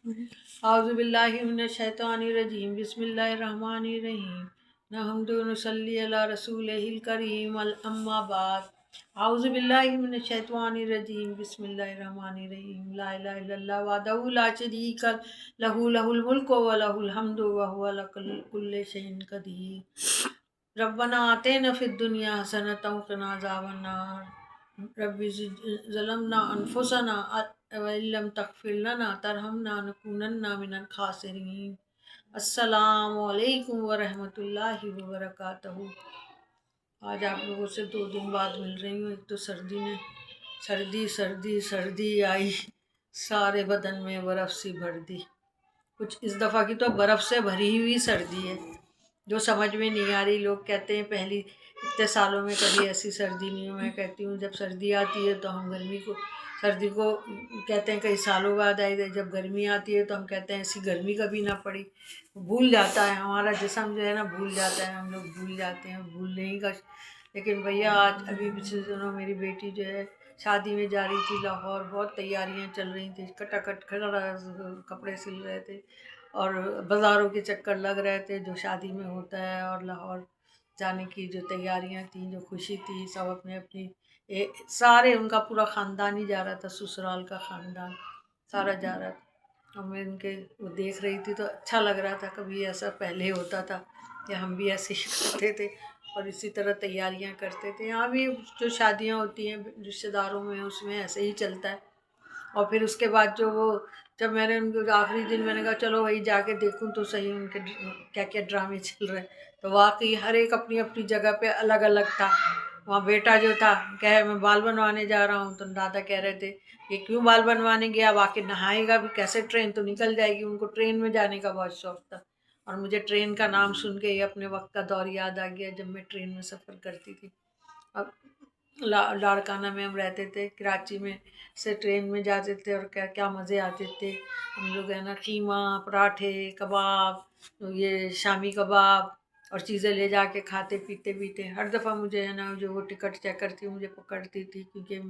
اعوذ باللہ من الشیطان الرجیم بسم اللہ الرحمن الرحیم نحمد و نصلی علی رسولہ الکریم اما بعد اعوذ باللہ من الشیطان الرجیم بسم اللہ الرحمن الرحیم لا الہ الا اللہ وحدہ لا شریک لہ الملک و لہ الحمد وہو علی کل شیء قدیر ربنا آتنا فی الدنیا حسنۃ وقنا عذاب النار رب ظلمنا انفسنا وَإِن لَّمْ تَغْفِرْ لَنَا تَرْحَمْنَا لَنَكُونَنَّ مِنَ الْخَاسِرِينَ۔ السلام علیکم ورحمۃ اللہ وبرکاتہ۔ آج آپ لوگوں سے 2 دن بعد مل رہی ہوں۔ ایک تو سردی آئی، سارے بدن میں برف سی بھر دی۔ کچھ اس دفعہ کی تو برف سے بھری ہوئی سردی ہے جو سمجھ میں نہیں آ رہی۔ لوگ کہتے ہیں پہلی اتنے سالوں میں کبھی ایسی سردی نہیں ہوئی۔ میں کہتی ہوں جب سردی آتی ہے تو ہم سردی کو کہتے ہیں کئی سالوں بعد آئی ہے، جب گرمی آتی ہے تو ہم کہتے ہیں ایسی گرمی کبھی نہ پڑی۔ بھول جاتا ہے ہمارا جسم جو ہے نا، بھول جاتا ہے، ہم لوگ بھول جاتے ہیں، بھولنے ہی کا۔ لیکن بھیا آج ابھی پچھلے دنوں میری بیٹی جو ہے شادی میں جا رہی تھی لاہور، بہت تیاریاں چل رہی تھیں، کٹاکٹ کپڑے سل رہے تھے اور بازاروں کے چکر لگ رہے تھے جو شادی میں ہوتا ہے، اور لاہور جانے کی جو تیاریاں تھیں، جو خوشی تھی، سب اپنے اپنی سارے ان کا پورا خاندان ہی جا رہا تھا، سسرال کا خاندان سارا جا رہا تھا۔ اور میں ان کے وہ دیکھ رہی تھی تو اچھا لگ رہا تھا، کبھی ایسا پہلے ہوتا تھا کہ ہم بھی ایسے ہی کرتے تھے اور اسی طرح تیاریاں کرتے تھے۔ یہاں بھی جو شادیاں ہوتی ہیں رشتہ داروں میں، اس میں ایسے ہی چلتا ہے۔ اور پھر اس کے بعد جب میں نے ان کو آخری دن میں نے کہا چلو وہی جا کے دیکھوں تو صحیح ان کے کیا کیا ڈرامے چل رہے ہیں، تو واقعی ہر ایک اپنی اپنی جگہ پہ الگ الگ تھا۔ وہاں بیٹا جو تھا کہے میں بال بنوانے جا رہا ہوں، تو دادا کہہ رہے تھے یہ کیوں بال بنوانے گیا، واقعی نہائے گا بھی کیسے، ٹرین تو نکل جائے گی۔ ان کو ٹرین میں جانے کا بہت شوق تھا، اور مجھے ٹرین کا نام سن کے ہی اپنے وقت کا دور یاد آ گیا جب میں ٹرین میں سفر کرتی تھی۔ اب لاڑکانہ میں ہم رہتے تھے، کراچی میں سے ٹرین میں جاتے تھے اور کیا کیا مزے آتے تھے۔ ہم لوگ ہے نا قیمہ، پراٹھے، کباب، یہ شامی کباب اور چیزیں لے جا کے کھاتے پیتے۔ ہر دفعہ مجھے ہے نا جو وہ ٹکٹ چیکر تھی مجھے پکڑتی تھی، کیونکہ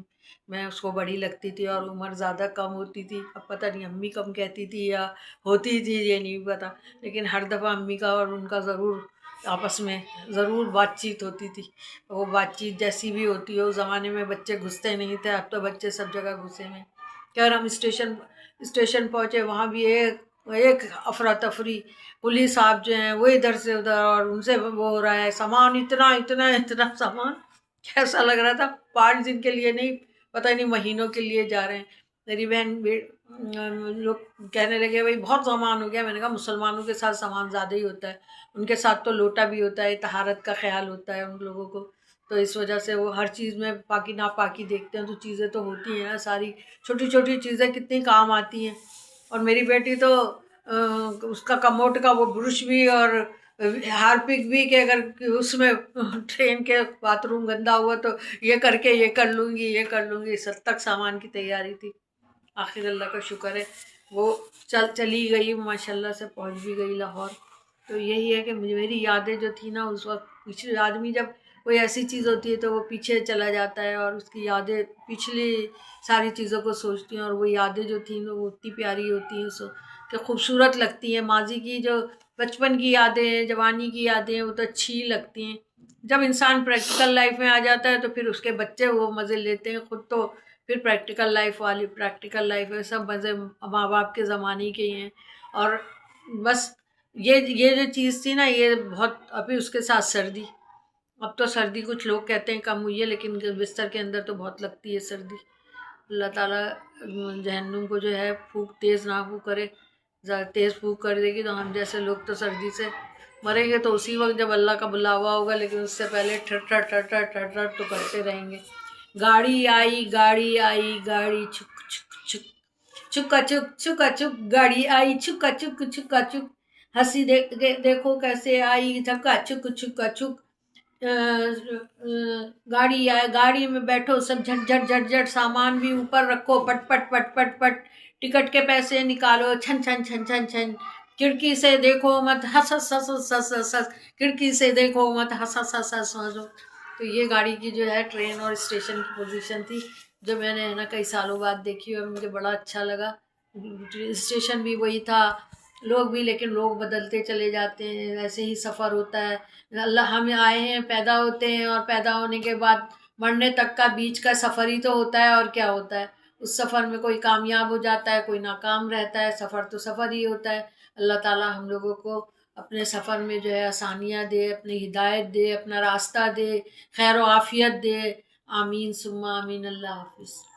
میں اس کو بڑی لگتی تھی اور عمر زیادہ کم ہوتی تھی۔ اب پتہ نہیں امی کم کہتی تھی یا ہوتی تھی، یہ نہیں پتہ، لیکن ہر دفعہ امی کا اور ان کا ضرور آپس میں ضرور بات چیت ہوتی تھی۔ وہ بات چیت جیسی بھی ہوتی ہو، اس زمانے میں بچے گھستے نہیں تھے، اب تو بچے سب جگہ گھسے ہیں۔ خیر ہم اسٹیشن پہنچے، وہاں بھی ایک افراتفری، پولیس صاحب جو ہیں وہ ادھر سے ادھر، اور ان سے وہ ہو رہا ہے سامان اتنا سامان، کیسا لگ رہا تھا 5 دن کے لیے نہیں، پتہ نہیں مہینوں کے لیے جا رہے ہیں۔ میری بہن لوگ کہنے لگے بھائی بہت سامان ہو گیا۔ میں نے کہا مسلمانوں کے ساتھ سامان زیادہ ہی ہوتا ہے، ان کے ساتھ تو لوٹا بھی ہوتا ہے، طہارت کا خیال ہوتا ہے ان لوگوں کو، تو اس وجہ سے وہ ہر چیز میں پاکی ناپاکی دیکھتے ہیں، تو چیزیں تو ہوتی ہیں ساری، چھوٹی چھوٹی چیزیں کتنی کام آتی ہیں۔ اور میری بیٹی تو اس کا کموڈ کا وہ برش بھی اور ہارپک بھی، کہ اگر اس میں ٹرین کے باتھ روم گندا ہوا تو یہ کر کے یہ کر لوں گی، اس حد تک سامان کی تیاری تھی۔ آخر اللہ کا شکر ہے وہ چلی گئی، ماشاءاللہ سے پہنچ بھی گئی لاہور۔ تو یہی ہے کہ میری یادیں جو تھی نا اس وقت، پچھلے آدمی جب کوئی ایسی چیز ہوتی ہے تو وہ پیچھے چلا جاتا ہے اور اس کی یادیں پچھلی ساری چیزوں کو سوچتی ہیں، اور وہ یادیں جو تھیں وہ اتنی پیاری ہوتی ہیں کہ خوبصورت لگتی ہیں۔ ماضی کی جو بچپن کی یادیں، جوانی کی یادیں، وہ تو اچھی ہی لگتی ہیں۔ جب انسان پریکٹیکل لائف میں آ جاتا ہے تو پھر اس کے بچے وہ مزے لیتے ہیں، خود تو پھر پریکٹیکل لائف ہے، سب مزے ماں باپ کے زمانے کے ہی ہیں۔ اور بس یہ جو چیز تھی نا، یہ بہت، ابھی اس کے ساتھ سردی، اب تو سردی کچھ لوگ کہتے ہیں کم ہوئی ہے، لیکن بستر کے اندر تو بہت لگتی ہے سردی۔ اللہ تعالیٰ جہنم کو جو ہے پھونک تیز نہ پھونک کرے، زیادہ تیز پھونک کر دے گی تو ہم جیسے لوگ تو سردی سے مریں گے، تو اسی وقت جب اللہ کا بلاوا ہوگا، لیکن اس سے پہلے ٹھر تو کرتے رہیں گے۔ گاڑی آئی گاڑی چھکا چھک گاڑی آئی چھکا چھک ہنسی دیکھو کیسے آئی چھکا چھک گاڑی میں بیٹھو سب جھٹ سامان بھی اوپر رکھو، پٹ ٹکٹ کے پیسے نکالو، چھن کھڑکی سے دیکھو مت، ہس کھڑکی سے دیکھو مت، ہس۔ تو یہ گاڑی کی جو ہے ٹرین اور اسٹیشن کی پوزیشن تھی جو میں نے ہے نا کئی سالوں بعد دیکھی، اور مجھے بڑا اچھا لگا اسٹیشن بھی وہی تھا، لوگ بھی، لیکن لوگ بدلتے چلے جاتے ہیں، ایسے ہی سفر ہوتا ہے۔ اللہ ہم آئے ہیں، پیدا ہوتے ہیں، اور پیدا ہونے کے بعد مرنے تک کا بیچ کا سفر ہی تو ہوتا ہے، اور کیا ہوتا ہے؟ اس سفر میں کوئی کامیاب ہو جاتا ہے، کوئی ناکام رہتا ہے، سفر تو سفر ہی ہوتا ہے۔ اللہ تعالیٰ ہم لوگوں کو اپنے سفر میں جو ہے آسانیاں دے، اپنی ہدایت دے، اپنا راستہ دے، خیر و عافیت دے، آمین ثم آمین۔ اللہ حافظ۔